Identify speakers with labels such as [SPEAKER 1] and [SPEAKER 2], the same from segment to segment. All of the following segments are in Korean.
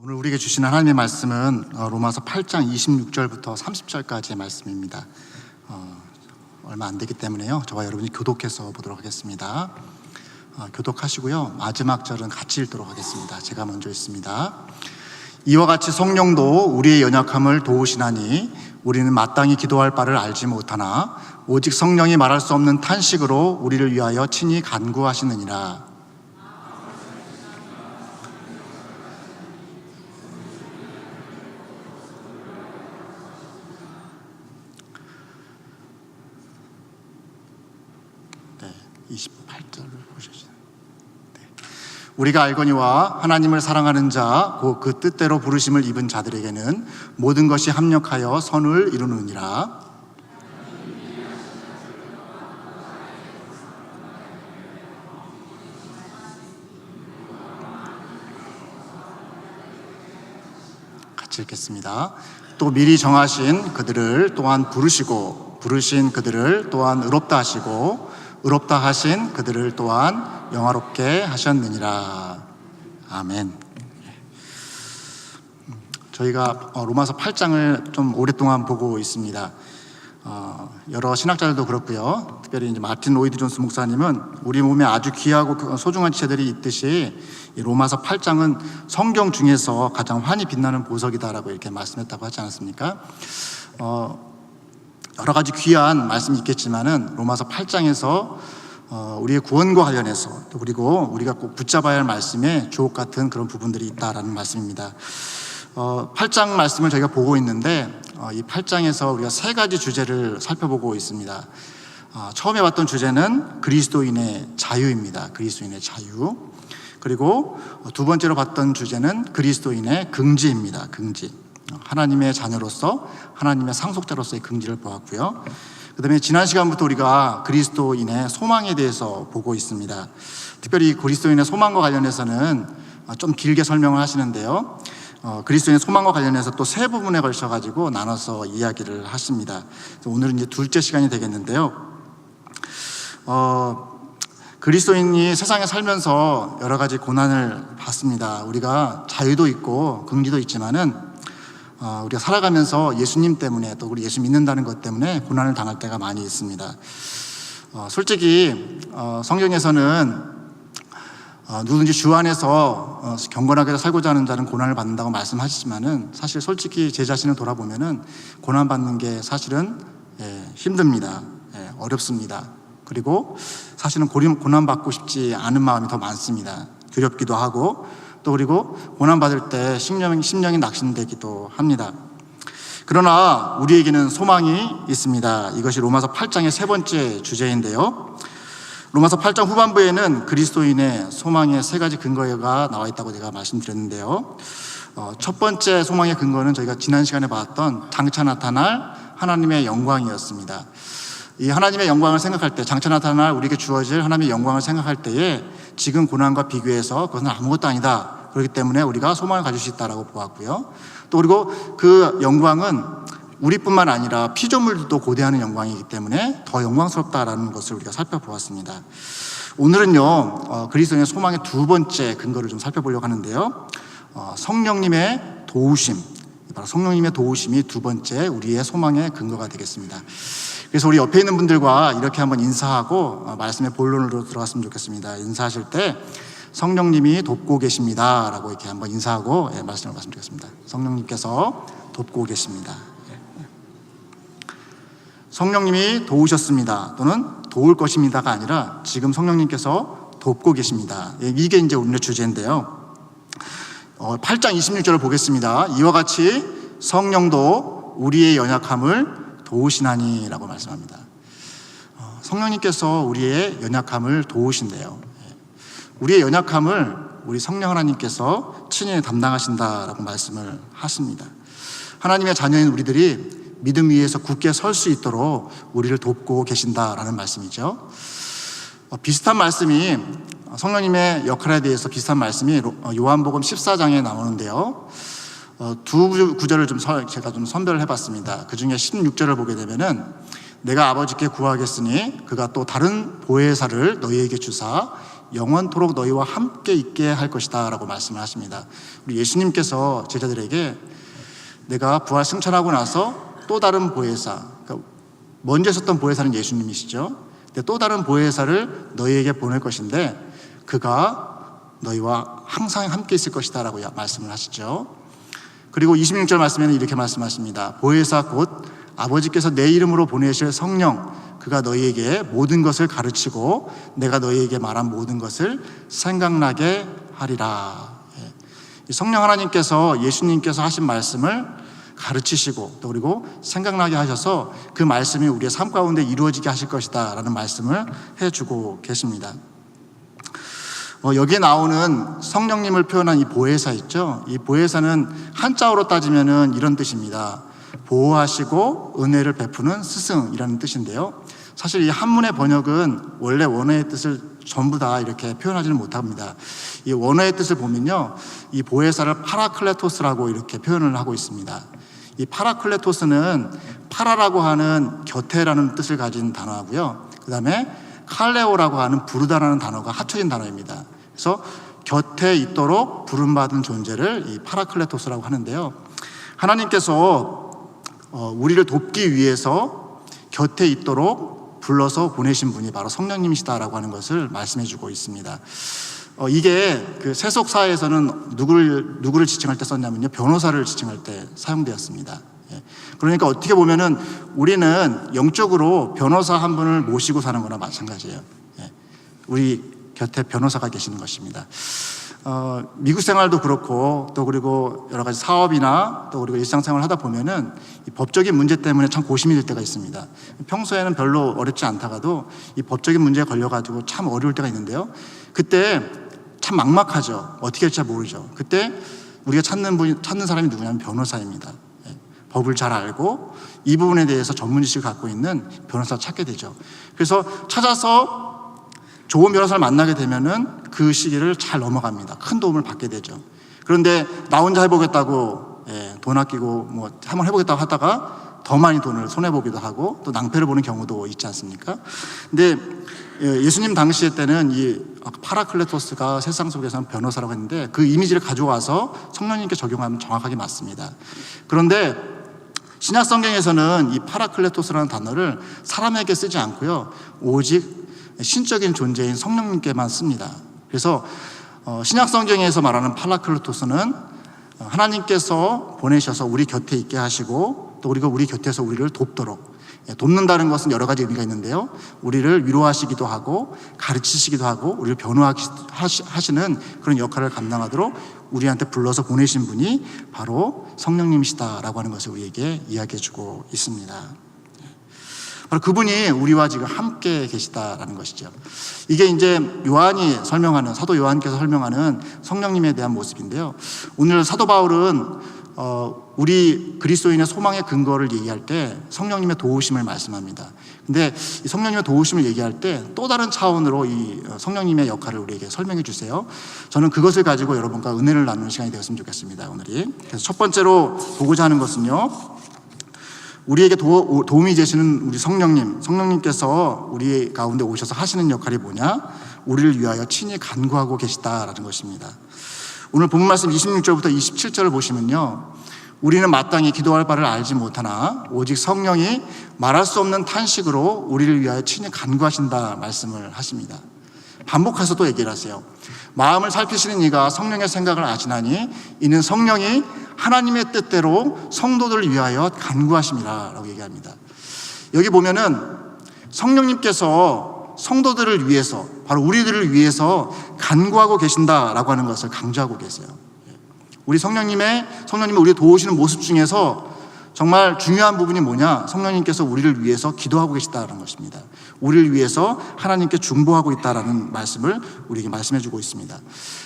[SPEAKER 1] 오늘 우리에게 주시는 하나님의 말씀은 로마서 8장 26절부터 30절까지의 말씀입니다. 얼마 안 되기 때문에요. 저와 여러분이 교독해서 보도록 하겠습니다. 교독하시고요. 마지막 절은 같이 읽도록 하겠습니다. 제가 먼저 읽습니다. 이와 같이 성령도 우리의 연약함을 도우시나니 우리는 마땅히 기도할 바를 알지 못하나 오직 성령이 말할 수 없는 탄식으로 우리를 위하여 친히 간구하시느니라. 네, 28절을 보시죠. 네. 우리가 알거니와 하나님을 사랑하는 자, 곧 그 뜻대로 부르심을 입은 자들에게는 모든 것이 합력하여 선을 이루느니라. 같이 읽겠습니다. 또 미리 정하신 그들을 또한 부르시고 부르신 그들을 또한 의롭다 하시고 의롭다 하신 그들을 또한 영화롭게 하셨느니라. 아멘. 저희가 로마서 8장을 좀 오랫동안 보고 있습니다. 여러 신학자들도 그렇고요. 특별히 이제 마틴 로이드 존스 목사님은 우리 몸에 아주 귀하고 소중한 지체들이 있듯이 이 로마서 8장은 성경 중에서 가장 환히 빛나는 보석이다라고 이렇게 말씀했다고 하지 않았습니까? 여러 가지 귀한 말씀이 있겠지만은 로마서 8장에서 우리의 구원과 관련해서 또 그리고 우리가 꼭 붙잡아야 할 말씀에 주옥 같은 그런 부분들이 있다라는 말씀입니다. 8장 말씀을 저희가 보고 있는데 이 8장에서 우리가 세 가지 주제를 살펴보고 있습니다. 처음에 봤던 주제는 그리스도인의 자유입니다. 그리스도인의 자유. 그리고 두 번째로 봤던 주제는 그리스도인의 긍지입니다. 긍지. 하나님의 자녀로서 하나님의 상속자로서의 긍지를 보았고요. 그 다음에 지난 시간부터 우리가 그리스도인의 소망에 대해서 보고 있습니다. 특별히 그리스도인의 소망과 관련해서는 좀 길게 설명을 하시는데요. 그리스도인의 소망과 관련해서 또 세 부분에 걸쳐가지고 나눠서 이야기를 하십니다. 오늘은 이제 둘째 시간이 되겠는데요. 그리스도인이 세상에 살면서 여러 가지 고난을 받습니다. 우리가 자유도 있고 긍지도 있지만은 우리가 살아가면서 예수님 때문에 또 우리 예수 믿는다는 것 때문에 고난을 당할 때가 많이 있습니다. 솔직히 성경에서는 누구든지 주 안에서 경건하게 살고자 하는 자는 고난을 받는다고 말씀하시지만은 사실 솔직히 제 자신을 돌아보면은 고난 받는 게 사실은 힘듭니다. 어렵습니다. 그리고 사실은 고난 받고 싶지 않은 마음이 더 많습니다. 두렵기도 하고 또 그리고 고난 받을 때 심령이 낙심되기도 합니다. 그러나 우리에게는 소망이 있습니다. 이것이 로마서 8장의 세 번째 주제인데요. 로마서 8장 후반부에는 그리스도인의 소망의 세 가지 근거가 나와 있다고 제가 말씀드렸는데요. 첫 번째 소망의 근거는 저희가 지난 시간에 봤던 장차 나타날 하나님의 영광이었습니다. 이 하나님의 영광을 생각할 때, 장차 나타날 우리에게 주어질 하나님의 영광을 생각할 때에 지금 고난과 비교해서 그것은 아무것도 아니다. 그렇기 때문에 우리가 소망을 가질 수 있다고 보았고요. 또 그리고 그 영광은 우리뿐만 아니라 피조물들도 고대하는 영광이기 때문에 더 영광스럽다라는 것을 우리가 살펴보았습니다. 오늘은요, 그리스도인의 소망의 두 번째 근거를 좀 살펴보려고 하는데요. 성령님의 도우심, 바로 성령님의 도우심이 두 번째 우리의 소망의 근거가 되겠습니다. 그래서 우리 옆에 있는 분들과 이렇게 한번 인사하고 말씀의 본론으로 들어갔으면 좋겠습니다. 인사하실 때 성령님이 돕고 계십니다 라고 이렇게 한번 인사하고 말씀을 말씀드리겠습니다. 성령님께서 돕고 계십니다. 성령님이 도우셨습니다 또는 도울 것입니다가 아니라 지금 성령님께서 돕고 계십니다. 이게 이제 오늘의 주제인데요. 8장 26절을 보겠습니다. 이와 같이 성령도 우리의 연약함을 도우시나니 라고 말씀합니다. 성령님께서 우리의 연약함을 도우신대요. 우리의 연약함을 우리 성령 하나님께서 친히 담당하신다라고 말씀을 하십니다. 하나님의 자녀인 우리들이 믿음 위에서 굳게 설 수 있도록 우리를 돕고 계신다라는 말씀이죠. 비슷한 말씀이 성령님의 역할에 대해서 비슷한 말씀이 요한복음 14장에 나오는데요. 두 구절을 제가 좀 선별을 해봤습니다. 그 중에 16절을 보게 되면은 내가 아버지께 구하겠으니 그가 또 다른 보혜사를 너희에게 주사 영원토록 너희와 함께 있게 할 것이다 라고 말씀을 하십니다. 우리 예수님께서 제자들에게 내가 부활 승천하고 나서 또 다른 보혜사, 그러니까 먼저 있었던 보혜사는 예수님이시죠. 근데 또 다른 보혜사를 너희에게 보낼 것인데 그가 너희와 항상 함께 있을 것이다 라고 말씀을 하시죠. 그리고 26절 말씀에는 이렇게 말씀하십니다. 보혜사 곧 아버지께서 내 이름으로 보내실 성령, 그가 너희에게 모든 것을 가르치고 내가 너희에게 말한 모든 것을 생각나게 하리라. 성령 하나님께서 예수님께서 하신 말씀을 가르치시고 또 그리고 생각나게 하셔서 그 말씀이 우리의 삶 가운데 이루어지게 하실 것이다 라는 말씀을 해주고 계십니다. 여기에 나오는 성령님을 표현한 이 보혜사 있죠. 이 보혜사는 한자어로 따지면은 이런 뜻입니다. 보호하시고 은혜를 베푸는 스승이라는 뜻인데요. 사실 이 한문의 번역은 원래 원어의 뜻을 전부 다 이렇게 표현하지는 못합니다. 이 원어의 뜻을 보면요, 이 보혜사를 파라클레토스라고 이렇게 표현을 하고 있습니다. 이 파라클레토스는 파라라고 하는 곁에라는 뜻을 가진 단어하고요. 그 다음에 칼레오라고 하는 부르다라는 단어가 합쳐진 단어입니다. 그래서 곁에 있도록 부름받은 존재를 이 파라클레토스라고 하는데요. 하나님께서 우리를 돕기 위해서 곁에 있도록 불러서 보내신 분이 바로 성령님이시다라고 하는 것을 말씀해주고 있습니다. 이게 그 세속사에서는 누구를 지칭할 때 썼냐면요, 변호사를 지칭할 때 사용되었습니다. 그러니까 어떻게 보면은 우리는 영적으로 변호사 한 분을 모시고 사는 거나 마찬가지예요. 우리 곁에 변호사가 계시는 것입니다. 미국 생활도 그렇고 또 그리고 여러 가지 사업이나 또 그리고 일상생활을 하다 보면은 이 법적인 문제 때문에 참 고심이 될 때가 있습니다. 평소에는 별로 어렵지 않다가도 이 법적인 문제에 걸려가지고 참 어려울 때가 있는데요. 그때 참 막막하죠. 어떻게 할지 모르죠. 그때 우리가 찾는 사람이 누구냐면 변호사입니다. 법을 잘 알고 이 부분에 대해서 전문 지식을 갖고 있는 변호사를 찾게 되죠. 그래서 찾아서 좋은 변호사를 만나게 되면은 그 시기를 잘 넘어갑니다. 큰 도움을 받게 되죠. 그런데 나 혼자 해보겠다고 돈 아끼고 뭐 한번 해보겠다고 하다가 더 많이 돈을 손해보기도 하고 또 낭패를 보는 경우도 있지 않습니까? 근데 예수님 당시에 때는 이 파라클레토스가 세상 속에서는 변호사라고 했는데 그 이미지를 가져와서 성령님께 적용하면 정확하게 맞습니다. 그런데 신약 성경에서는 이 파라클레토스라는 단어를 사람에게 쓰지 않고요, 오직 신적인 존재인 성령님께만 씁니다. 그래서 신약 성경에서 말하는 파라클레토스는 하나님께서 보내셔서 우리 곁에 있게 하시고 또 그리고 우리 곁에서 우리를 돕도록, 돕는다는 것은 여러 가지 의미가 있는데요, 우리를 위로하시기도 하고 가르치시기도 하고 우리를 변호하시는 그런 역할을 감당하도록 우리한테 불러서 보내신 분이 바로 성령님이시다라고 하는 것을 우리에게 이야기해주고 있습니다. 바로 그분이 우리와 지금 함께 계시다라는 것이죠. 이게 이제 요한이 설명하는, 사도 요한께서 설명하는 성령님에 대한 모습인데요. 오늘 사도 바울은 우리 그리스도인의 소망의 근거를 얘기할 때 성령님의 도우심을 말씀합니다. 근데 이 성령님의 도우심을 얘기할 때 또 다른 차원으로 이 성령님의 역할을 우리에게 설명해 주세요. 저는 그것을 가지고 여러분과 은혜를 나누는 시간이 되었으면 좋겠습니다, 오늘이. 그래서 첫 번째로 보고자 하는 것은요, 우리에게 도움이 되시는 우리 성령님께서 우리 가운데 오셔서 하시는 역할이 뭐냐? 우리를 위하여 친히 간구하고 계시다라는 것입니다. 오늘 본문 말씀 26절부터 27절을 보시면요, 우리는 마땅히 기도할 바를 알지 못하나 오직 성령이 말할 수 없는 탄식으로 우리를 위하여 친히 간구하신다 말씀을 하십니다. 반복해서 또 얘기를 하세요. 마음을 살피시는 이가 성령의 생각을 아시나니 이는 성령이 하나님의 뜻대로 성도들을 위하여 간구하심이라 라고 얘기합니다. 여기 보면은 성령님께서 성도들을 위해서, 바로 우리들을 위해서 간구하고 계신다라고 하는 것을 강조하고 계세요. 우리 성령님의 우리 도우시는 모습 중에서 정말 중요한 부분이 뭐냐? 성령님께서 우리를 위해서 기도하고 계시다는 것입니다. 우리를 위해서 하나님께 중보하고 있다라는 말씀을 우리에게 말씀해 주고 있습니다.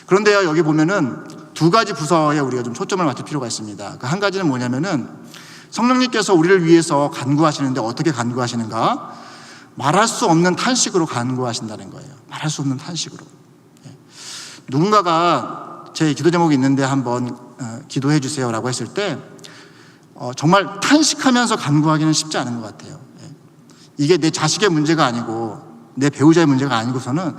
[SPEAKER 1] 그런데요, 여기 보면은 두 가지 부서에 우리가 좀 초점을 맞출 필요가 있습니다. 그 한 가지는 뭐냐면은 성령님께서 우리를 위해서 간구하시는데 어떻게 간구하시는가? 말할 수 없는 탄식으로 간구하신다는 거예요. 말할 수 없는 탄식으로. 누군가가 제 기도 제목이 있는데 한번 기도해 주세요라고 했을 때 정말 탄식하면서 간구하기는 쉽지 않은 것 같아요. 이게 내 자식의 문제가 아니고 내 배우자의 문제가 아니고서는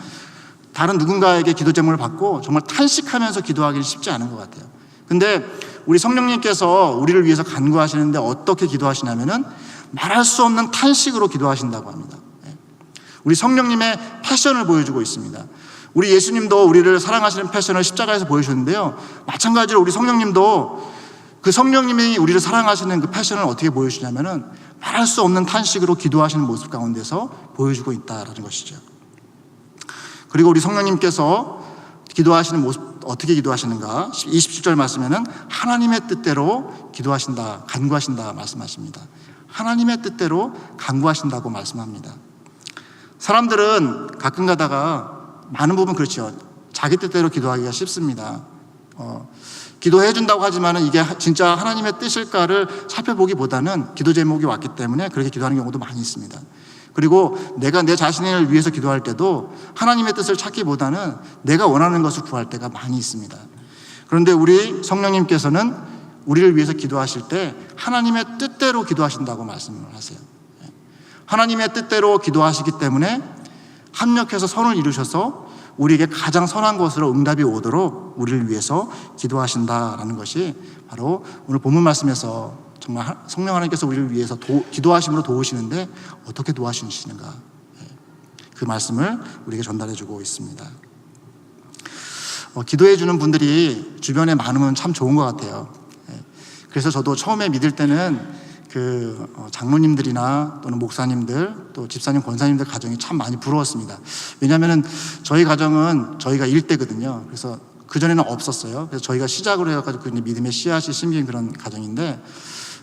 [SPEAKER 1] 다른 누군가에게 기도 제목을 받고 정말 탄식하면서 기도하기는 쉽지 않은 것 같아요. 근데 우리 성령님께서 우리를 위해서 간구하시는데 어떻게 기도하시냐면은 말할 수 없는 탄식으로 기도하신다고 합니다. 우리 성령님의 패션을 보여주고 있습니다. 우리 예수님도 우리를 사랑하시는 패션을 십자가에서 보여주셨는데요, 마찬가지로 우리 성령님도 그 성령님이 우리를 사랑하시는 그 패션을 어떻게 보여주냐면은 말할 수 없는 탄식으로 기도하시는 모습 가운데서 보여주고 있다라는 것이죠. 그리고 우리 성령님께서 기도하시는 모습, 어떻게 기도하시는가? 27절 말씀에는 하나님의 뜻대로 기도하신다, 간구하신다 말씀하십니다. 하나님의 뜻대로 간구하신다고 말씀합니다. 사람들은 가끔 가다가 많은 부분 그렇죠. 자기 뜻대로 기도하기가 쉽습니다. 기도해 준다고 하지만은 이게 진짜 하나님의 뜻일까를 살펴보기보다는 기도 제목이 왔기 때문에 그렇게 기도하는 경우도 많이 있습니다. 그리고 내가 내 자신을 위해서 기도할 때도 하나님의 뜻을 찾기보다는 내가 원하는 것을 구할 때가 많이 있습니다. 그런데 우리 성령님께서는 우리를 위해서 기도하실 때 하나님의 뜻대로 기도하신다고 말씀을 하세요. 하나님의 뜻대로 기도하시기 때문에 합력해서 선을 이루셔서 우리에게 가장 선한 것으로 응답이 오도록 우리를 위해서 기도하신다라는 것이 바로 오늘 본문 말씀에서 정말 성령 하나님께서 우리를 위해서 기도하심으로 도우시는데 어떻게 도와주시는가, 그 말씀을 우리에게 전달해주고 있습니다. 기도해주는 분들이 주변에 많으면 참 좋은 것 같아요. 그래서 저도 처음에 믿을 때는 장로님들이나 또는 목사님들, 또 집사님, 권사님들 가정이 참 많이 부러웠습니다. 왜냐하면 저희 가정은 저희가 일대거든요. 그래서 그전에는 없었어요. 그래서 저희가 시작으로 해가지고 믿음의 씨앗이 심긴 그런 가정인데,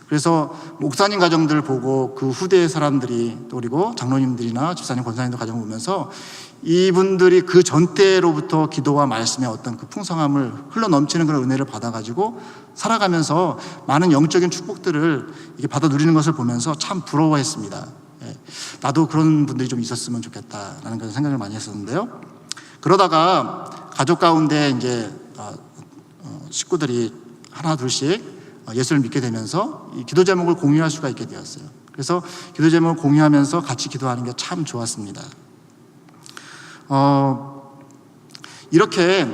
[SPEAKER 1] 그래서 목사님 가정들 보고 그 후대의 사람들이, 또 그리고 장로님들이나 집사님, 권사님들 가정을 보면서 이분들이 그 전때로부터 기도와 말씀의 어떤 그 풍성함을 흘러 넘치는 그런 은혜를 받아가지고 살아가면서 많은 영적인 축복들을 이게 받아 누리는 것을 보면서 참 부러워했습니다. 나도 그런 분들이 좀 있었으면 좋겠다라는 그런 생각을 많이 했었는데요. 그러다가 가족 가운데 이제 식구들이 하나 둘씩 예수를 믿게 되면서 이 기도 제목을 공유할 수가 있게 되었어요. 그래서 기도 제목을 공유하면서 같이 기도하는 게 참 좋았습니다. 이렇게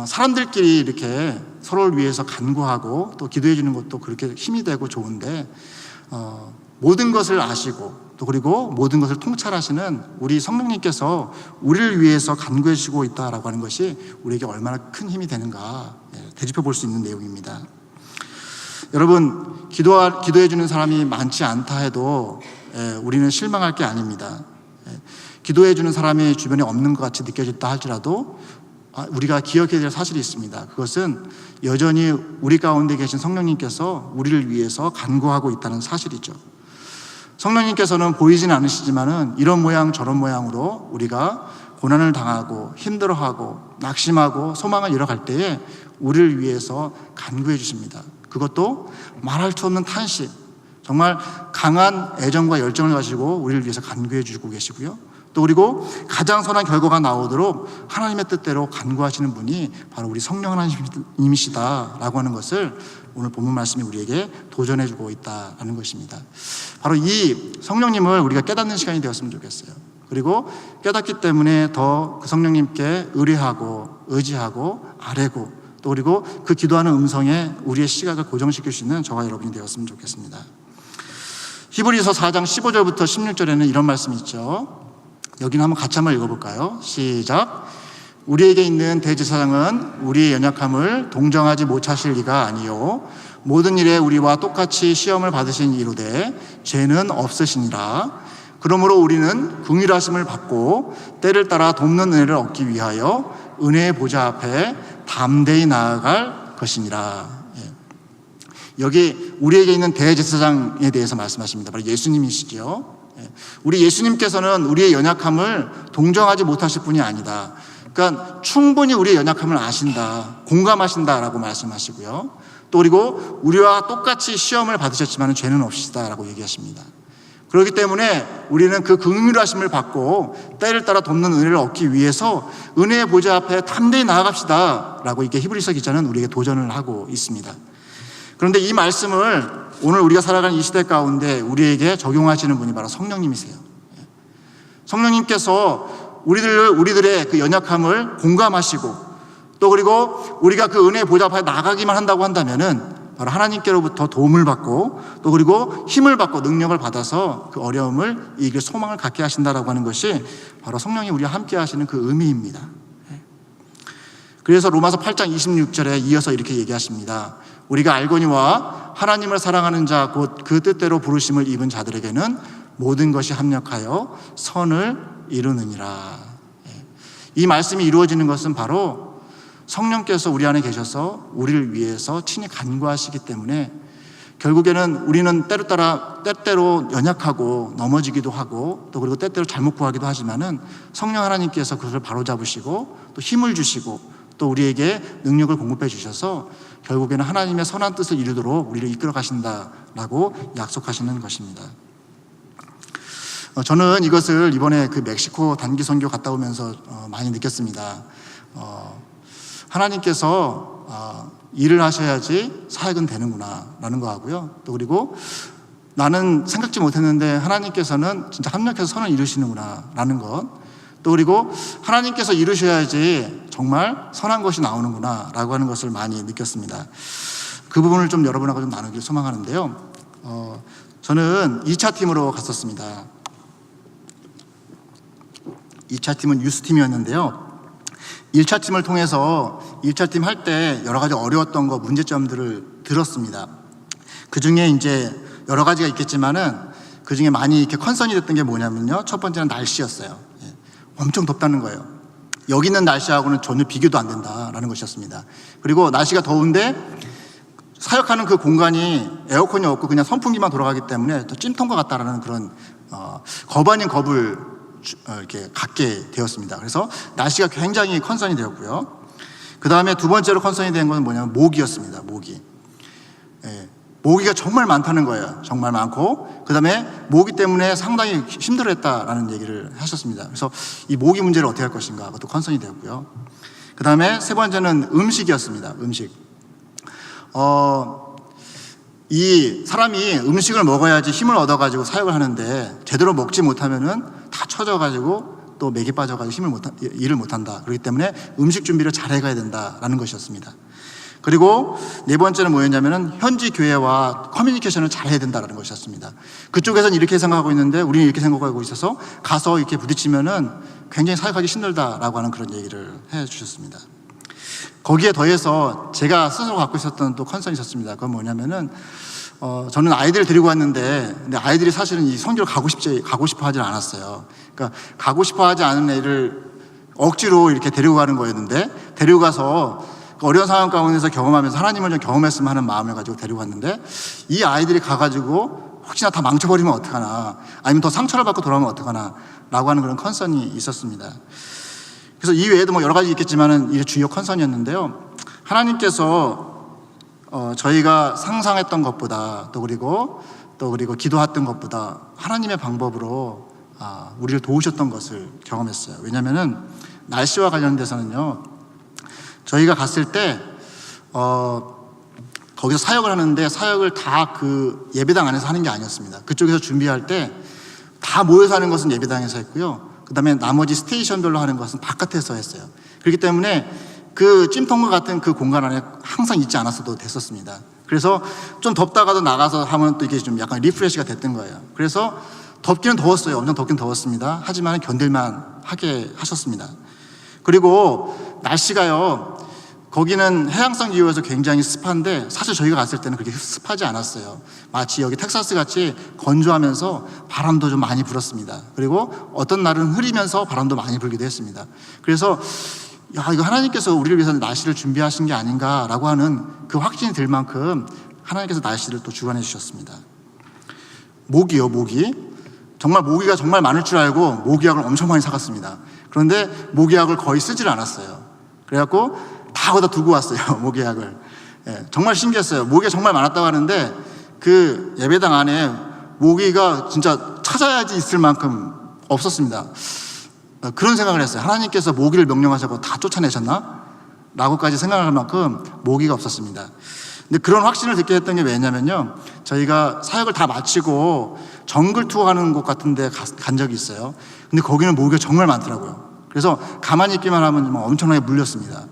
[SPEAKER 1] 사람들끼리 이렇게 서로를 위해서 간구하고 또 기도해 주는 것도 그렇게 힘이 되고 좋은데, 모든 것을 아시고 또 그리고 모든 것을 통찰하시는 우리 성령님께서 우리를 위해서 간구해 주시고 있다라고 하는 것이 우리에게 얼마나 큰 힘이 되는가 되짚어 볼 수 있는 내용입니다. 여러분, 기도해 주는 사람이 많지 않다 해도 우리는 실망할 게 아닙니다. 기도해 주는 사람이 주변에 없는 것 같이 느껴졌다 할지라도 우리가 기억해야 될 사실이 있습니다. 그것은 여전히 우리 가운데 계신 성령님께서 우리를 위해서 간구하고 있다는 사실이죠. 성령님께서는 보이진 않으시지만은 이런 모양 저런 모양으로 우리가 고난을 당하고 힘들어하고 낙심하고 소망을 잃어갈 때에 우리를 위해서 간구해 주십니다. 그것도 말할 수 없는 탄식, 정말 강한 애정과 열정을 가지고 우리를 위해서 간구해 주고 계시고요. 또 그리고 가장 선한 결과가 나오도록 하나님의 뜻대로 간구하시는 분이 바로 우리 성령 하나님이시다라고 하는 것을 오늘 본문 말씀이 우리에게 도전해 주고 있다는 것입니다. 바로 이 성령님을 우리가 깨닫는 시간이 되었으면 좋겠어요. 그리고 깨닫기 때문에 더 그 성령님께 의뢰하고 의지하고 아뢰고 또 그리고 그 기도하는 음성에 우리의 시각을 고정시킬 수 있는 저와 여러분이 되었으면 좋겠습니다. 히브리서 4장 15절부터 16절에는 이런 말씀이 있죠. 여기는 한번 같이 한번 읽어볼까요? 시작. 우리에게 있는 대제사장은 우리의 연약함을 동정하지 못하실 리가 아니요 모든 일에 우리와 똑같이 시험을 받으신 이로되 죄는 없으시니라. 그러므로 우리는 긍휼하심을 받고 때를 따라 돕는 은혜를 얻기 위하여 은혜의 보좌 앞에 담대히 나아갈 것이니라. 여기 우리에게 있는 대제사장에 대해서 말씀하십니다. 바로 예수님이시죠. 우리 예수님께서는 우리의 연약함을 동정하지 못하실 분이 아니다. 그러니까 충분히 우리의 연약함을 아신다, 공감하신다라고 말씀하시고요. 또 그리고 우리와 똑같이 시험을 받으셨지만 죄는 없으시다라고 얘기하십니다. 그렇기 때문에 우리는 그 긍휼하심을 받고 때를 따라 돕는 은혜를 얻기 위해서 은혜의 보좌 앞에 담대히 나아갑시다라고 이게 히브리서 기자는 우리에게 도전을 하고 있습니다. 그런데 이 말씀을 오늘 우리가 살아가는 이 시대 가운데 우리에게 적용하시는 분이 바로 성령님이세요. 성령님께서 우리들의 그 연약함을 공감하시고 또 그리고 우리가 그 은혜의 보좌 앞에 나가기만 한다고 한다면은 바로 하나님께로부터 도움을 받고 또 그리고 힘을 받고 능력을 받아서 그 어려움을 이길 소망을 갖게 하신다라고 하는 것이 바로 성령이 우리와 함께 하시는 그 의미입니다. 그래서 로마서 8장 26절에 이어서 이렇게 얘기하십니다. 우리가 알거니와 하나님을 사랑하는 자 곧 그 뜻대로 부르심을 입은 자들에게는 모든 것이 합력하여 선을 이루느니라. 이 말씀이 이루어지는 것은 바로 성령께서 우리 안에 계셔서 우리를 위해서 친히 간구하시기 때문에 결국에는 우리는 때때로 연약하고 넘어지기도 하고 또 그리고 때때로 잘못 구하기도 하지만은 성령 하나님께서 그것을 바로잡으시고 또 힘을 주시고 또 우리에게 능력을 공급해 주셔서 결국에는 하나님의 선한 뜻을 이루도록 우리를 이끌어 가신다라고 약속하시는 것입니다. 저는 이것을 이번에 그 멕시코 단기 선교 갔다 오면서 많이 느꼈습니다. 하나님께서 일을 하셔야지 사역은 되는구나 라는 거 하고요. 또 그리고 나는 생각지 못했는데 하나님께서는 진짜 합력해서 선을 이루시는구나 라는 것. 또 그리고 하나님께서 이루셔야지 정말 선한 것이 나오는구나 라고 하는 것을 많이 느꼈습니다. 그 부분을 좀 여러분하고 좀 나누길 소망하는데요. 저는 2차 팀으로 갔었습니다. 2차 팀은 유스팀이었는데요. 1차 팀을 통해서 1차 팀 할 때 여러 가지 어려웠던 거, 문제점들을 들었습니다. 그 중에 이제 여러 가지가 있겠지만은 그 중에 많이 이렇게 컨선이 됐던 게 뭐냐면요. 첫 번째는 날씨였어요. 엄청 덥다는 거예요. 여기 있는 날씨하고는 전혀 비교도 안 된다라는 것이었습니다. 그리고 날씨가 더운데 사역하는 그 공간이 에어컨이 없고 그냥 선풍기만 돌아가기 때문에 또 찜통과 같다라는 그런 겁 아닌 겁을 이렇게 갖게 되었습니다. 그래서 날씨가 굉장히 컨선이 되었고요. 그 다음에 두 번째로 컨선이 된 것은 뭐냐면 모기였습니다. 모기. 모기가 정말 많다는 거예요. 정말 많고 그 다음에 모기 때문에 상당히 힘들어했다라는 얘기를 하셨습니다. 그래서 이 모기 문제를 어떻게 할 것인가 그것도 컨선이 되었고요. 그 다음에 세 번째는 음식이었습니다. 음식. 이 사람이 음식을 먹어야지 힘을 얻어가지고 사역을 하는데 제대로 먹지 못하면은 다 처져가지고 또 맥이 빠져가지고 일을 못한다. 그렇기 때문에 음식 준비를 잘 해가야 된다라는 것이었습니다. 그리고 네 번째는 뭐였냐면은 현지 교회와 커뮤니케이션을 잘 해야 된다라는 것이었습니다. 그쪽에서는 이렇게 생각하고 있는데 우리는 이렇게 생각하고 있어서 가서 이렇게 부딪히면은 굉장히 사역하기 힘들다라고 하는 그런 얘기를 해 주셨습니다. 거기에 더해서 제가 스스로 갖고 있었던 또 컨선이 있었습니다. 그건 뭐냐면은 저는 아이들을 데리고 왔는데 근데 아이들이 사실은 이 선교를 가고 싶어 하지 않았어요. 그러니까 가고 싶어 하지 않은 애를 억지로 이렇게 데리고 가는 거였는데 데리고 가서 어려운 상황 가운데서 경험하면서 하나님을 좀 경험했으면 하는 마음을 가지고 데리고 갔는데 이 아이들이 가가지고 혹시나 다 망쳐버리면 어떡하나 아니면 더 상처를 받고 돌아오면 어떡하나 라고 하는 그런 컨선이 있었습니다. 그래서 이 외에도 뭐 여러 가지 있겠지만은 이게 주요 컨선이었는데요. 하나님께서 저희가 상상했던 것보다 또 그리고 기도했던 것보다 하나님의 방법으로 우리를 도우셨던 것을 경험했어요. 왜냐면은 날씨와 관련돼서는요. 저희가 갔을 때 거기서 사역을 하는데 사역을 다 그 예배당 안에서 하는 게 아니었습니다. 그쪽에서 준비할 때 다 모여서 하는 것은 예배당에서 했고요. 그 다음에 나머지 스테이션별로 하는 것은 바깥에서 했어요. 그렇기 때문에 그 찜통과 같은 그 공간 안에 항상 있지 않았어도 됐었습니다. 그래서 좀 덥다가도 나가서 하면 또 이게 좀 약간 리프레시가 됐던 거예요. 그래서 덥기는 더웠어요. 엄청 덥긴 더웠습니다. 하지만 견딜만 하게 하셨습니다. 그리고 날씨가요, 거기는 해양성 기후여서 굉장히 습한데 사실 저희가 갔을 때는 그렇게 습하지 않았어요. 마치 여기 텍사스 같이 건조하면서 바람도 좀 많이 불었습니다. 그리고 어떤 날은 흐리면서 바람도 많이 불기도 했습니다. 그래서 이거 하나님께서 우리를 위해서 날씨를 준비하신 게 아닌가라고 하는 그 확신이 들 만큼 하나님께서 날씨를 또 주관해 주셨습니다. 모기요, 모기. 정말 모기가 정말 많을 줄 알고 모기약을 엄청 많이 사갔습니다. 그런데 모기약을 거의 쓰질 않았어요. 그래갖고 다 거기다 두고 왔어요. 모기약을. 정말 신기했어요. 모기가 정말 많았다고 하는데 그 예배당 안에 모기가 진짜 찾아야지 있을 만큼 없었습니다. 그런 생각을 했어요. 하나님께서 모기를 명령하셔서 다 쫓아내셨나? 라고까지 생각할 만큼 모기가 없었습니다. 근데 그런 확신을 듣게 했던 게 왜냐면요. 저희가 사역을 다 마치고 정글 투어 하는 곳 같은 데 간 적이 있어요. 근데 거기는 모기가 정말 많더라고요. 그래서 가만히 있기만 하면 엄청나게 물렸습니다.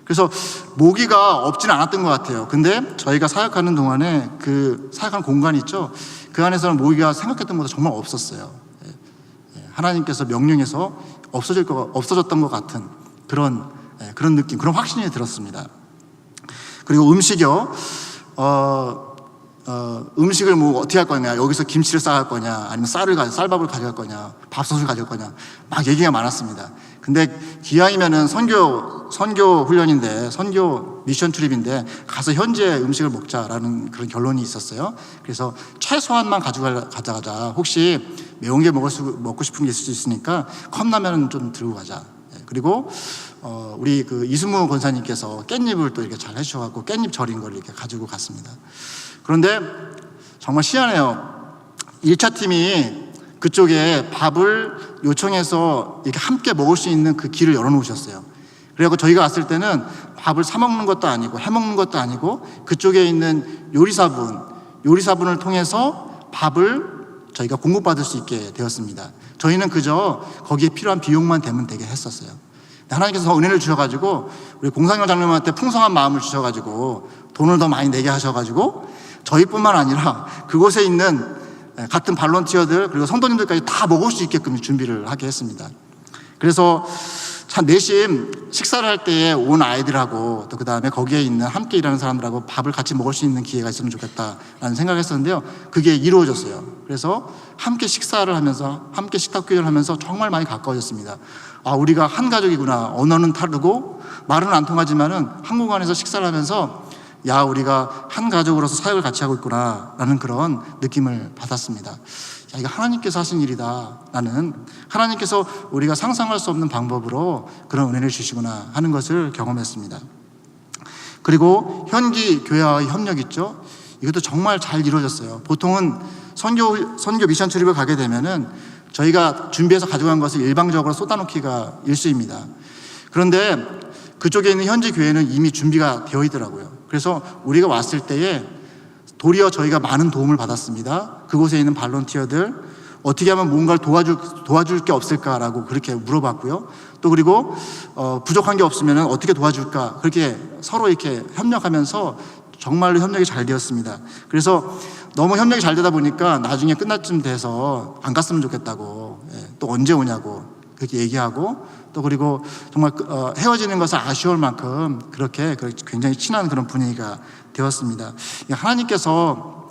[SPEAKER 1] 그래서 모기가 없지는 않았던 것 같아요. 근데 저희가 사역하는 동안에 그 사역하는 공간이 있죠. 그 안에서는 모기가 생각했던 것보다 정말 없었어요. 하나님께서 명령해서 없어졌던 것 같은 그런 느낌, 그런 확신이 들었습니다. 그리고 음식이요. 음식을 뭐 어떻게 할 거냐, 여기서 김치를 싸갈 거냐, 아니면 쌀밥을 가져갈 거냐, 밥솥을 가져갈 거냐, 막 얘기가 많았습니다. 근데 기왕이면은 선교 훈련인데, 선교 미션 출입인데 가서 현지의 음식을 먹자라는 그런 결론이 있었어요. 그래서 최소한만 가져가자. 혹시 매운 게 먹고 싶은 게 있을 수 있으니까 컵라면은 좀 들고 가자. 그리고 우리 그 이수무 권사님께서 깻잎을 또 이렇게 잘 해주셔갖고 깻잎 절인 걸 이렇게 가지고 갔습니다. 그런데 정말 희한해요. 1차 팀이 그쪽에 밥을 요청해서 이렇게 함께 먹을 수 있는 그 길을 열어놓으셨어요. 그래서 저희가 왔을 때는 밥을 사 먹는 것도 아니고 해 먹는 것도 아니고 그쪽에 있는 요리사분을 통해서 밥을 저희가 공급받을 수 있게 되었습니다. 저희는 그저 거기에 필요한 비용만 되면 되게 했었어요. 하나님께서 은혜를 주셔가지고 우리 공상영 장로님한테 풍성한 마음을 주셔가지고 돈을 더 많이 내게 하셔가지고 저희뿐만 아니라 그곳에 있는 같은 발런티어들 그리고 성도님들까지 다 먹을 수 있게끔 준비를 하게 했습니다. 그래서 참 내심 식사를 할 때에 온 아이들하고 또 그 다음에 거기에 있는 함께 일하는 사람들하고 밥을 같이 먹을 수 있는 기회가 있으면 좋겠다라는 생각을 했었는데요. 그게 이루어졌어요. 그래서 함께 식사를 하면서 함께 식탁교회를 하면서 정말 많이 가까워졌습니다. 아, 우리가 한 가족이구나. 언어는 다르고 말은 안 통하지만은 한국 안에서 식사를 하면서 야, 우리가 한 가족으로서 사역을 같이 하고 있구나 라는 그런 느낌을 받았습니다. 야, 이거 하나님께서 하신 일이다. 나는 하나님께서 우리가 상상할 수 없는 방법으로 그런 은혜를 주시구나 하는 것을 경험했습니다. 그리고 현지 교회와의 협력 있죠. 이것도 정말 잘 이루어졌어요. 보통은 선교 미션 출입을 가게 되면은 저희가 준비해서 가져간 것을 일방적으로 쏟아놓기가 일쑤입니다. 그런데 그쪽에 있는 현지 교회는 이미 준비가 되어 있더라고요. 그래서 우리가 왔을 때에 도리어 저희가 많은 도움을 받았습니다. 그곳에 있는 발런티어들 어떻게 하면 뭔가를 도와줄 게 없을까라고 그렇게 물어봤고요. 또 그리고 부족한 게 없으면 어떻게 도와줄까 그렇게 서로 이렇게 협력하면서 정말로 협력이 잘 되었습니다. 그래서 너무 협력이 잘 되다 보니까 나중에 끝날 쯤 돼서 안 갔으면 좋겠다고 또 언제 오냐고 그렇게 얘기하고 또 그리고 정말 헤어지는 것을 아쉬울 만큼 그렇게 굉장히 친한 그런 분위기가 되었습니다. 하나님께서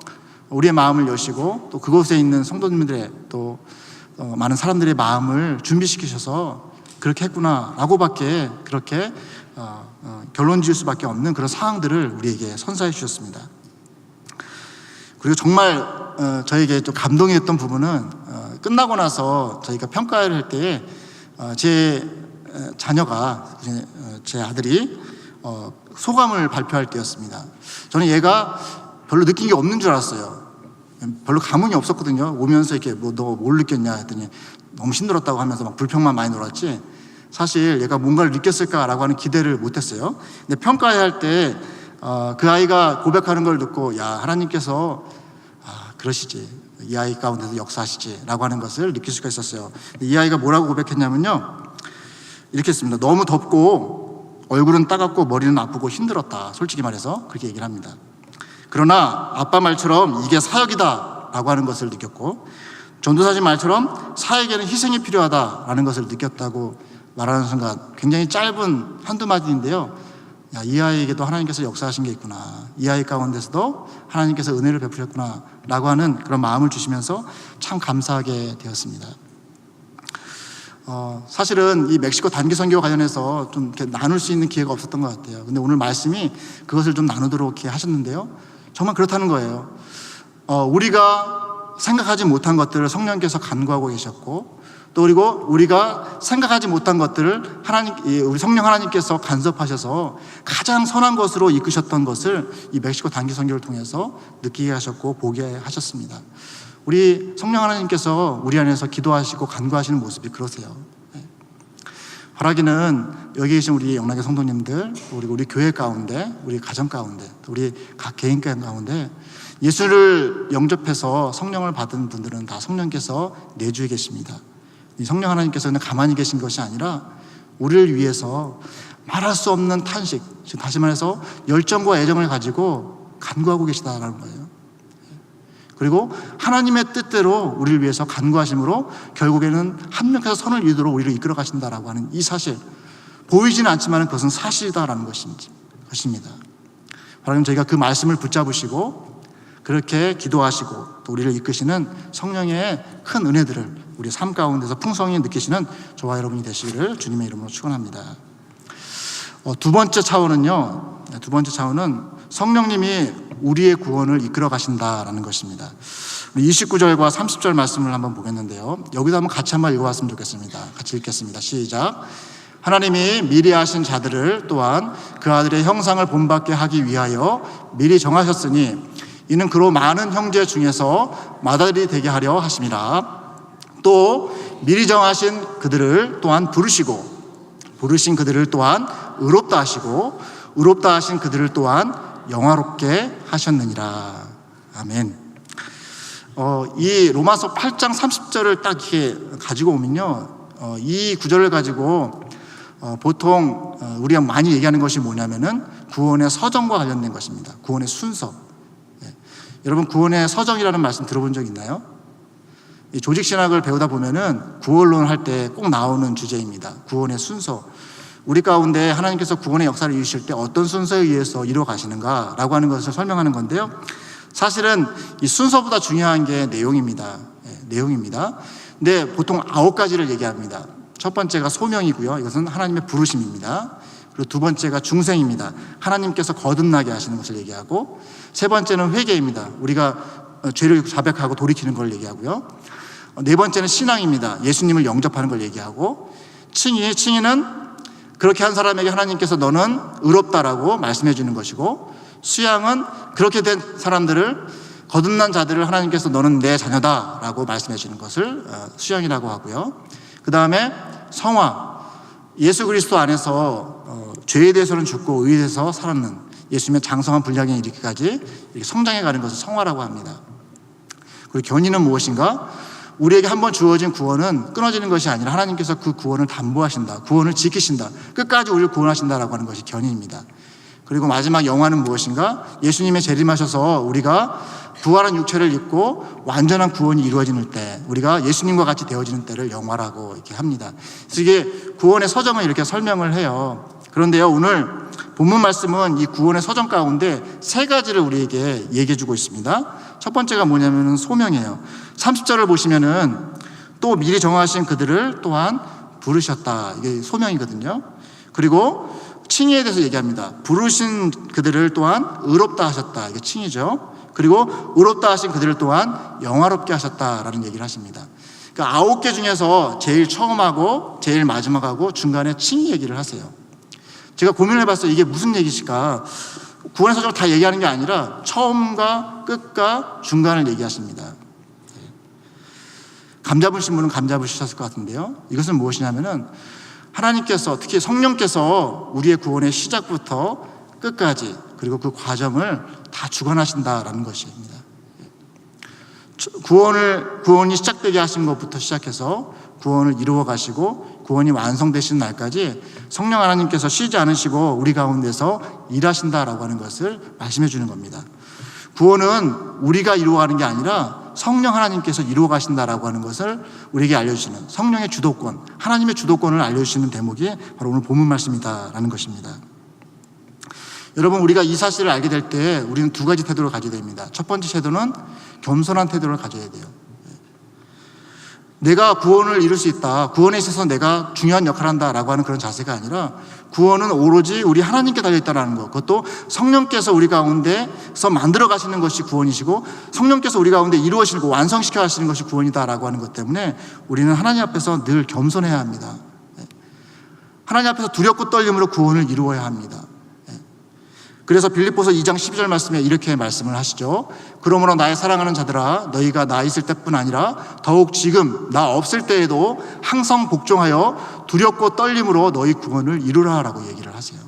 [SPEAKER 1] 우리의 마음을 여시고 또 그곳에 있는 성도님들의 또 많은 사람들의 마음을 준비시키셔서 그렇게 했구나라고밖에 그렇게 결론 지을 수밖에 없는 그런 상황들을 우리에게 선사해 주셨습니다. 그리고 정말 저에게 좀 감동이었던 부분은 끝나고 나서 저희가 평가를 할 때에 제 자녀가 제 아들이 소감을 발표할 때였습니다. 저는 얘가 별로 느낀 게 없는 줄 알았어요. 별로 감흥이 없었거든요. 오면서 이렇게 뭐 너 뭘 느꼈냐 했더니 너무 힘들었다고 하면서 막 불평만 많이 놀았지 사실 얘가 뭔가를 느꼈을까라고 하는 기대를 못했어요. 근데 평가할 때 그 아이가 고백하는 걸 듣고 야, 하나님께서 그러시지, 이 아이 가운데서 역사하시지 라고 하는 것을 느낄 수가 있었어요. 이 아이가 뭐라고 고백했냐면요, 이렇게 했습니다. 너무 덥고 얼굴은 따갑고 머리는 아프고 힘들었다, 솔직히 말해서 그렇게 얘기를 합니다. 그러나 아빠 말처럼 이게 사역이다 라고 하는 것을 느꼈고, 전도사님 말처럼 사역에는 희생이 필요하다라는 것을 느꼈다고 말하는 순간 굉장히 짧은 한두 마디인데요, 야, 이 아이에게도 하나님께서 역사하신 게 있구나, 이 아이 가운데서도 하나님께서 은혜를 베푸셨구나 라고 하는 그런 마음을 주시면서 참 감사하게 되었습니다. 사실은 이 멕시코 단기 선교와 관련해서 좀 이렇게 나눌 수 있는 기회가 없었던 것 같아요. 근데 오늘 말씀이 그것을 좀 나누도록 이렇게 하셨는데요, 정말 그렇다는 거예요. 우리가 생각하지 못한 것들을 성령께서 간구하고 계셨고, 또 그리고 우리가 생각하지 못한 것들을 우리 성령 하나님께서 간섭하셔서 가장 선한 것으로 이끄셨던 것을 이 멕시코 단기 선교를 통해서 느끼게 하셨고 보게 하셨습니다. 우리 성령 하나님께서 우리 안에서 기도하시고 간구하시는 모습이 그러세요. 바라기는 여기 계신 우리 영락의 성도님들, 그리고 우리 교회 가운데, 우리 가정 가운데, 우리 각 개인 가운데 예수를 영접해서 성령을 받은 분들은 다 성령께서 내주에 계십니다. 이 성령 하나님께서는 가만히 계신 것이 아니라 우리를 위해서 말할 수 없는 탄식, 다시 말해서 열정과 애정을 가지고 간구하고 계시다라는 거예요. 그리고 하나님의 뜻대로 우리를 위해서 간구하심으로 결국에는 합력해서 선을 이루도록 우리를 이끌어 가신다라고 하는 이 사실, 보이지는 않지만 그것은 사실이다라는 것입니다. 하나님, 저희가 그 말씀을 붙잡으시고 그렇게 기도하시고 또 우리를 이끄시는 성령의 큰 은혜들을 우리 삶 가운데서 풍성히 느끼시는 저와 여러분이 되시기를 주님의 이름으로 축원합니다. 두 번째 차원은 성령님이 우리의 구원을 이끌어 가신다라는 것입니다. 29절과 30절 말씀을 한번 보겠는데요. 여기도 같이 한번 읽어봤으면 좋겠습니다. 같이 읽겠습니다. 시작. 하나님이 미리 하신 자들을 또한 그 아들의 형상을 본받게 하기 위하여 미리 정하셨으니 이는 그로 많은 형제 중에서 맏아들이 되게 하려 하심이라. 또 미리 정하신 그들을 또한 부르신 그들을 또한 의롭다 하시고 의롭다 하신 그들을 또한 영화롭게 하셨느니라. 아멘. 이 로마서 8장 30절을 딱 이렇게 가지고 오면요, 이 구절을 가지고 보통 우리가 많이 얘기하는 것이 뭐냐면은 구원의 서정과 관련된 것입니다. 구원의 순서. 여러분, 구원의 서정이라는 말씀 들어본 적 있나요? 이 조직신학을 배우다 보면은 구원론 할 때 꼭 나오는 주제입니다. 구원의 순서. 우리 가운데 하나님께서 구원의 역사를 이루실 때 어떤 순서에 의해서 이루어 가시는가라고 하는 것을 설명하는 건데요. 사실은 이 순서보다 중요한 게 내용입니다. 내용입니다. 근데 보통 9가지를 얘기합니다. 첫 번째가 소명이고요. 이것은 하나님의 부르심입니다. 그리고 두 번째가 중생입니다. 하나님께서 거듭나게 하시는 것을 얘기하고, 세 번째는 회개입니다. 우리가 죄를 자백하고 돌이키는 걸 얘기하고요. 네 번째는 신앙입니다. 예수님을 영접하는 걸 얘기하고, 칭의는 그렇게 한 사람에게 하나님께서 너는 의롭다라고 말씀해 주는 것이고, 수양은 그렇게 된 사람들을, 거듭난 자들을 하나님께서 너는 내 자녀다라고 말씀해 주는 것을 수양이라고 하고요. 그 다음에 성화, 예수 그리스도 안에서 죄에 대해서는 죽고 의에 대해서 살았는 예수님의 장성한 분량에 이르기까지 이렇게 성장해 가는 것을 성화라고 합니다. 그리고 견인은 무엇인가? 우리에게 한번 주어진 구원은 끊어지는 것이 아니라 하나님께서 그 구원을 담보하신다, 구원을 지키신다, 끝까지 우리를 구원하신다라고 하는 것이 견인입니다. 그리고 마지막 영화는 무엇인가? 예수님의 재림하셔서 우리가 부활한 육체를 입고 완전한 구원이 이루어지는 때, 우리가 예수님과 같이 되어지는 때를 영화라고 이렇게 합니다. 그래서 이게 구원의 서정을 이렇게 설명을 해요. 그런데요, 오늘 본문 말씀은 이 구원의 서정 가운데 3가지를 우리에게 얘기해 주고 있습니다. 첫 번째가 뭐냐면 소명이에요. 30절을 보시면은 또 미리 정하신 그들을 또한 부르셨다. 이게 소명이거든요. 그리고 칭의에 대해서 얘기합니다. 부르신 그들을 또한 의롭다 하셨다. 이게 칭의죠. 그리고 의롭다 하신 그들을 또한 영화롭게 하셨다라는 얘기를 하십니다. 그러니까 9개 중에서 제일 처음하고 제일 마지막하고 중간에 칭의 얘기를 하세요. 제가 고민을 해봤어요. 이게 무슨 얘기실까? 구원의 서정을 다 얘기하는 게 아니라 처음과 끝과 중간을 얘기하십니다. 감 잡으신 분은 감 잡으셨을 것 같은데요. 이것은 무엇이냐면은 하나님께서, 특히 성령께서 우리의 구원의 시작부터 끝까지, 그리고 그 과정을 다 주관하신다라는 것입니다. 구원이 시작되게 하신 것부터 시작해서 구원을 이루어 가시고 구원이 완성되시는 날까지 성령 하나님께서 쉬지 않으시고 우리 가운데서 일하신다라고 하는 것을 말씀해 주는 겁니다. 구원은 우리가 이루어가는 게 아니라 성령 하나님께서 이루어 가신다라고 하는 것을 우리에게 알려주시는 성령의 주도권, 하나님의 주도권을 알려주시는 대목이 바로 오늘 본문 말씀이다라는 것입니다. 여러분, 우리가 이 사실을 알게 될 때 우리는 2가지 태도를 가져야 됩니다. 첫 번째 태도는 겸손한 태도를 가져야 돼요. 내가 구원을 이룰 수 있다, 구원에 있어서 내가 중요한 역할을 한다라고 하는 그런 자세가 아니라 구원은 오로지 우리 하나님께 달려있다는 것, 그것도 성령께서 우리 가운데서 만들어 가시는 것이 구원이시고 성령께서 우리 가운데 이루어지고 완성시켜 하시는 것이 구원이다라고 하는 것 때문에 우리는 하나님 앞에서 늘 겸손해야 합니다. 하나님 앞에서 두렵고 떨림으로 구원을 이루어야 합니다. 그래서 빌립보서 2장 12절 말씀에 이렇게 말씀을 하시죠. 그러므로 나의 사랑하는 자들아, 너희가 나 있을 때뿐 아니라 더욱 지금 나 없을 때에도 항상 복종하여 두렵고 떨림으로 너희 구원을 이루라라고 얘기를 하세요.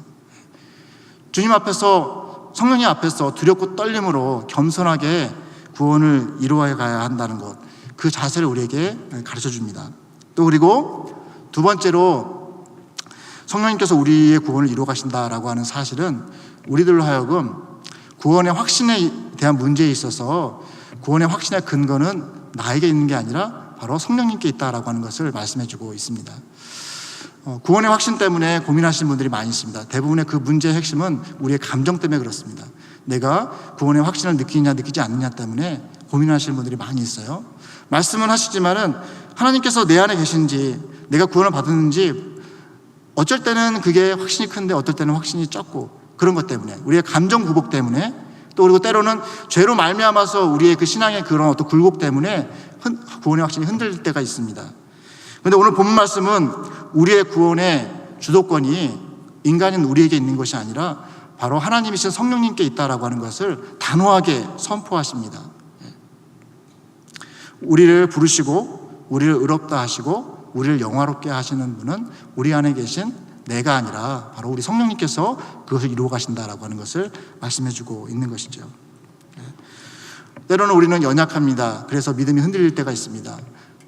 [SPEAKER 1] 주님 앞에서, 성령님 앞에서 두렵고 떨림으로 겸손하게 구원을 이루어 가야 한다는 것, 그 자세를 우리에게 가르쳐 줍니다. 또 그리고 두 번째로 성령님께서 우리의 구원을 이루어 가신다라고 하는 사실은 우리들로 하여금 구원의 확신에 대한 문제에 있어서 구원의 확신의 근거는 나에게 있는 게 아니라 바로 성령님께 있다라고 하는 것을 말씀해 주고 있습니다. 구원의 확신 때문에 고민하시는 분들이 많이 있습니다. 대부분의 그 문제의 핵심은 우리의 감정 때문에 그렇습니다. 내가 구원의 확신을 느끼느냐 느끼지 않느냐 때문에 고민하시는 분들이 많이 있어요. 말씀은 하시지만은 하나님께서 내 안에 계신지, 내가 구원을 받았는지 어쩔 때는 그게 확신이 큰데 어떨 때는 확신이 적고, 그런 것 때문에, 우리의 감정 굴곡 때문에, 또 그리고 때로는 죄로 말미암아서 우리의 그 신앙의 그런 어떤 굴곡 때문에 구원의 확신이 흔들릴 때가 있습니다. 그런데 오늘 본문 말씀은 우리의 구원의 주도권이 인간인 우리에게 있는 것이 아니라 바로 하나님이신 성령님께 있다라고 하는 것을 단호하게 선포하십니다. 우리를 부르시고 우리를 의롭다 하시고 우리를 영화롭게 하시는 분은 우리 안에 계신 내가 아니라 바로 우리 성령님께서 그것을 이루어 가신다라고 하는 것을 말씀해 주고 있는 것이죠. 때로는 우리는 연약합니다. 그래서 믿음이 흔들릴 때가 있습니다.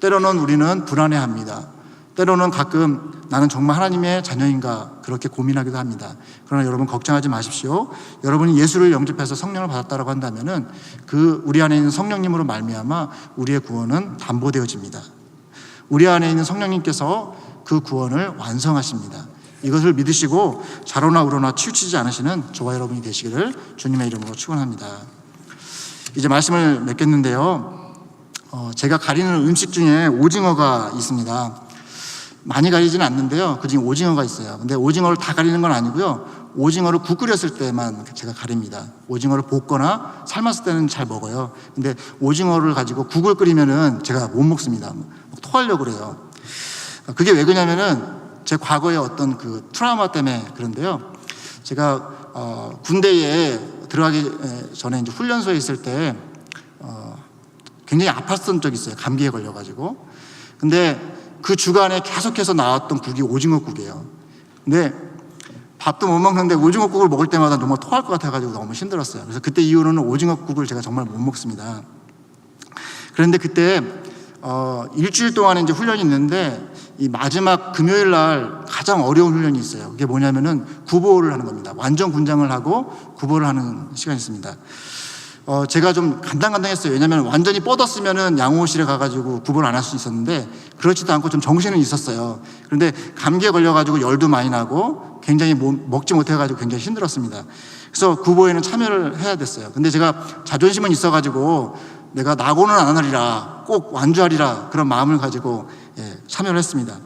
[SPEAKER 1] 때로는 우리는 불안해합니다. 때로는 가끔 나는 정말 하나님의 자녀인가 그렇게 고민하기도 합니다. 그러나 여러분 걱정하지 마십시오. 여러분이 예수를 영접해서 성령을 받았다라고 한다면은 그 우리 안에 있는 성령님으로 말미암아 우리의 구원은 담보되어집니다. 우리 안에 있는 성령님께서 그 구원을 완성하십니다. 이것을 믿으시고 좌로나 우로나 치우치지 않으시는 저와 여러분이 되시기를 주님의 이름으로 축원합니다. 이제 말씀을 맺겠는데요. 제가 가리는 음식 중에 오징어가 있습니다. 많이 가리지는 않는데요. 그중에 오징어가 있어요. 근데 오징어를 다 가리는 건 아니고요. 오징어를 국 끓였을 때만 제가 가립니다. 오징어를 볶거나 삶았을 때는 잘 먹어요. 근데 오징어를 가지고 국을 끓이면은 제가 못 먹습니다. 토하려고 그래요. 그게 왜 그러냐면은 제 과거의 어떤 그 트라우마 때문에 그런데요. 제가 군대에 들어가기 전에 이제 훈련소에 있을 때 굉장히 아팠던 적이 있어요. 감기에 걸려가지고. 근데 그 주간에 계속해서 나왔던 국이 오징어국이에요. 근데 밥도 못 먹는데 오징어국을 먹을 때마다 정말 토할 것 같아가지고 너무 힘들었어요. 그래서 그때 이후로는 오징어국을 제가 정말 못 먹습니다. 그런데 그때 일주일 동안 이제 훈련이 있는데 이 마지막 금요일 날 가장 어려운 훈련이 있어요. 그게 뭐냐면은 구보를 하는 겁니다. 완전 군장을 하고 구보를 하는 시간이 있습니다. 제가 좀 간당간당했어요. 왜냐하면 완전히 뻗었으면은 양호실에 가가지고 구보를 안 할 수 있었는데 그렇지도 않고 좀 정신은 있었어요. 그런데 감기에 걸려가지고 열도 많이 나고 굉장히 먹지 못해가지고 굉장히 힘들었습니다. 그래서 구보에는 참여를 해야 됐어요. 근데 제가 자존심은 있어가지고 내가 낙오는 안 하리라, 꼭 완주하리라 그런 마음을 가지고 참여를 했습니다.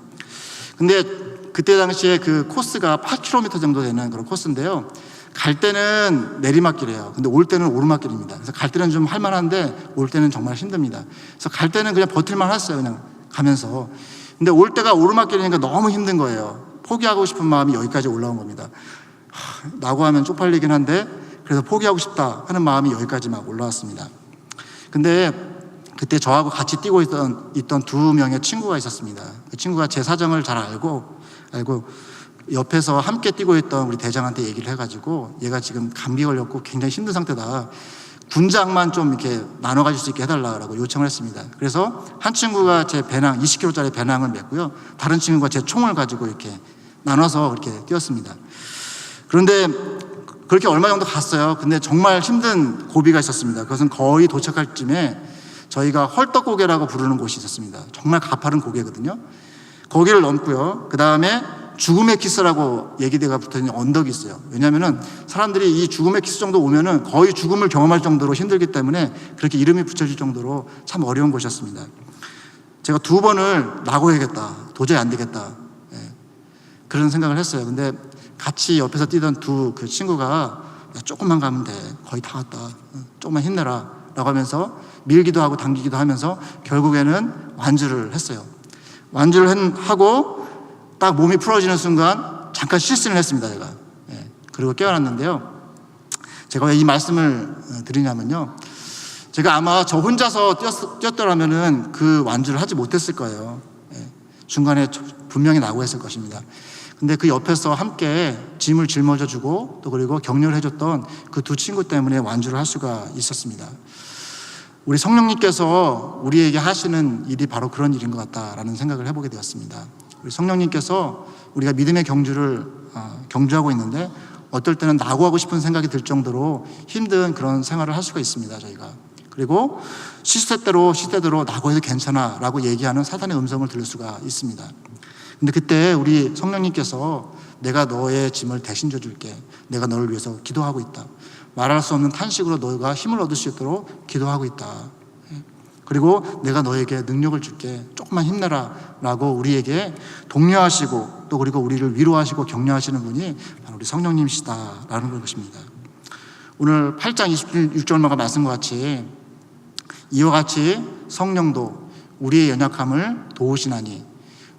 [SPEAKER 1] 근데 그때 당시에 그 코스가 8km 정도 되는 그런 코스인데요. 갈 때는 내리막길이에요. 근데 올 때는 오르막길입니다. 그래서 갈 때는 좀 할만한데 올 때는 정말 힘듭니다. 그래서 갈 때는 그냥 버틸만 했어요. 그냥 가면서. 근데 올 때가 오르막길이니까 너무 힘든 거예요. 포기하고 싶은 마음이 여기까지 올라온 겁니다. 낙오하면 쪽팔리긴 한데 그래서 포기하고 싶다 하는 마음이 여기까지 막 올라왔습니다. 근데 그때 저하고 같이 뛰고 있던 두 명의 친구가 있었습니다. 그 친구가 제 사정을 잘 알고 옆에서 함께 뛰고 있던 우리 대장한테 얘기를 해가지고 얘가 지금 감기 걸렸고 굉장히 힘든 상태다. 군장만 좀 이렇게 나눠 가질 수 있게 해달라고 요청을 했습니다. 그래서 한 친구가 제 배낭 20kg짜리 배낭을 맸고요. 다른 친구가 제 총을 가지고 이렇게 나눠서 이렇게 뛰었습니다. 그런데 그렇게 얼마 정도 갔어요. 근데 정말 힘든 고비가 있었습니다. 그것은 거의 도착할 쯤에 저희가 헐떡고개라고 부르는 곳이 있었습니다. 정말 가파른 고개거든요. 거기를 넘고요. 그 다음에 죽음의 키스라고 얘기대가 붙어있는 언덕이 있어요. 왜냐하면은 사람들이 이 죽음의 키스 정도 오면은 거의 죽음을 경험할 정도로 힘들기 때문에 그렇게 이름이 붙여질 정도로 참 어려운 곳이었습니다. 제가 2번을 낙오해야겠다. 도저히 안 되겠다. 그런 생각을 했어요. 근데 같이 옆에서 뛰던 그 친구가 야, 조금만 가면 돼. 거의 다 왔다. 조금만 힘내라. 라고 하면서 밀기도 하고 당기기도 하면서 결국에는 완주를 했어요. 완주를 하고 딱 몸이 풀어지는 순간 잠깐 실신을 했습니다. 제가. 그리고 깨어났는데요. 제가 왜 이 말씀을 드리냐면요. 제가 아마 저 혼자서 뛰었더라면은 그 완주를 하지 못했을 거예요. 중간에 분명히 낙오했을 것입니다. 근데 그 옆에서 함께 짐을 짊어져주고 또 그리고 격려를 해줬던 그 두 친구 때문에 완주를 할 수가 있었습니다. 우리 성령님께서 우리에게 하시는 일이 바로 그런 일인 것 같다라는 생각을 해보게 되었습니다. 우리 성령님께서 우리가 믿음의 경주를 경주하고 있는데 어떨 때는 낙오하고 싶은 생각이 들 정도로 힘든 그런 생활을 할 수가 있습니다, 저희가. 그리고 시대대로 낙오해도 괜찮아 라고 얘기하는 사단의 음성을 들을 수가 있습니다. 근데 그때 우리 성령님께서 내가 너의 짐을 대신 져줄게, 내가 너를 위해서 기도하고 있다, 말할 수 없는 탄식으로 너가 힘을 얻을 수 있도록 기도하고 있다, 그리고 내가 너에게 능력을 줄게, 조금만 힘내라 라고 우리에게 독려하시고 또 그리고 우리를 위로하시고 격려하시는 분이 바로 우리 성령님이시다라는 것입니다. 오늘 8장 26절마다 말씀과 같이 이와 같이 성령도 우리의 연약함을 도우시나니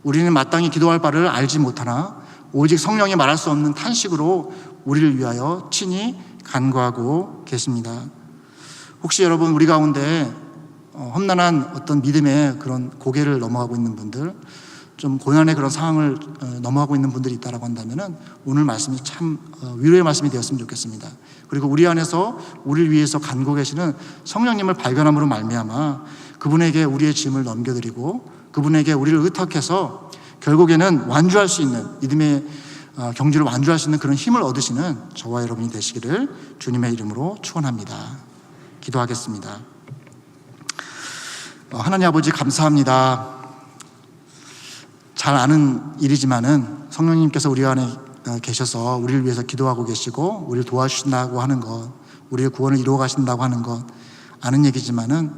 [SPEAKER 1] 우리는 마땅히 기도할 바를 알지 못하나 오직 성령이 말할 수 없는 탄식으로 우리를 위하여 친히 간구하고 계십니다. 혹시 여러분 우리 가운데 험난한 어떤 믿음의 그런 고개를 넘어가고 있는 분들, 좀 고난의 그런 상황을 넘어가고 있는 분들이 있다라고 한다면은 오늘 말씀이 참 위로의 말씀이 되었으면 좋겠습니다. 그리고 우리 안에서 우리를 위해서 간고 계시는 성령님을 발견함으로 말미암아 그분에게 우리의 짐을 넘겨드리고 그분에게 우리를 의탁해서 결국에는 완주할 수 있는 믿음의 경주를 완주할 수 있는 그런 힘을 얻으시는 저와 여러분이 되시기를 주님의 이름으로 축원합니다. 기도하겠습니다. 하나님 아버지 감사합니다. 잘 아는 일이지만은 성령님께서 우리 안에 계셔서 우리를 위해서 기도하고 계시고 우리를 도와주신다고 하는 것, 우리의 구원을 이루어 가신다고 하는 것 아는 얘기지만은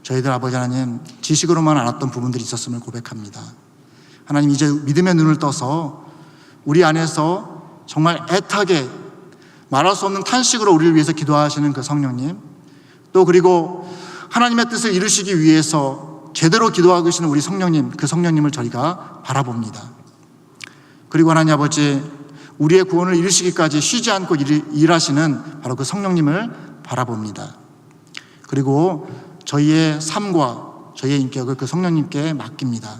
[SPEAKER 1] 저희들 아버지 하나님 지식으로만 알았던 부분들이 있었음을 고백합니다. 하나님 이제 믿음의 눈을 떠서 우리 안에서 정말 애타게 말할 수 없는 탄식으로 우리를 위해서 기도하시는 그 성령님, 또 그리고 하나님의 뜻을 이루시기 위해서 제대로 기도하고 계시는 우리 성령님, 그 성령님을 저희가 바라봅니다. 그리고 하나님 아버지 우리의 구원을 이루시기까지 쉬지 않고 일하시는 바로 그 성령님을 바라봅니다. 그리고 저희의 삶과 저희의 인격을 그 성령님께 맡깁니다.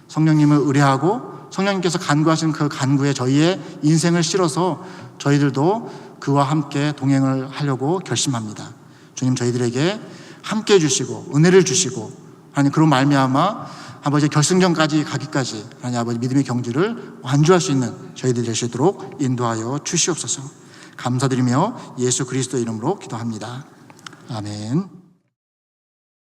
[SPEAKER 1] 성령님을 의뢰하고 성령님께서 간구하시는 그 간구에 저희의 인생을 실어서 저희들도 그와 함께 동행을 하려고 결심합니다. 주님 저희들에게 함께 해주시고 은혜를 주시고 하나님 그런 말미암아 아버지 결승전까지 가기까지 하나님 아버지 믿음의 경주를 완주할 수 있는 저희들 되시도록 인도하여 주시옵소서. 감사드리며 예수 그리스도의 이름으로 기도합니다. 아멘.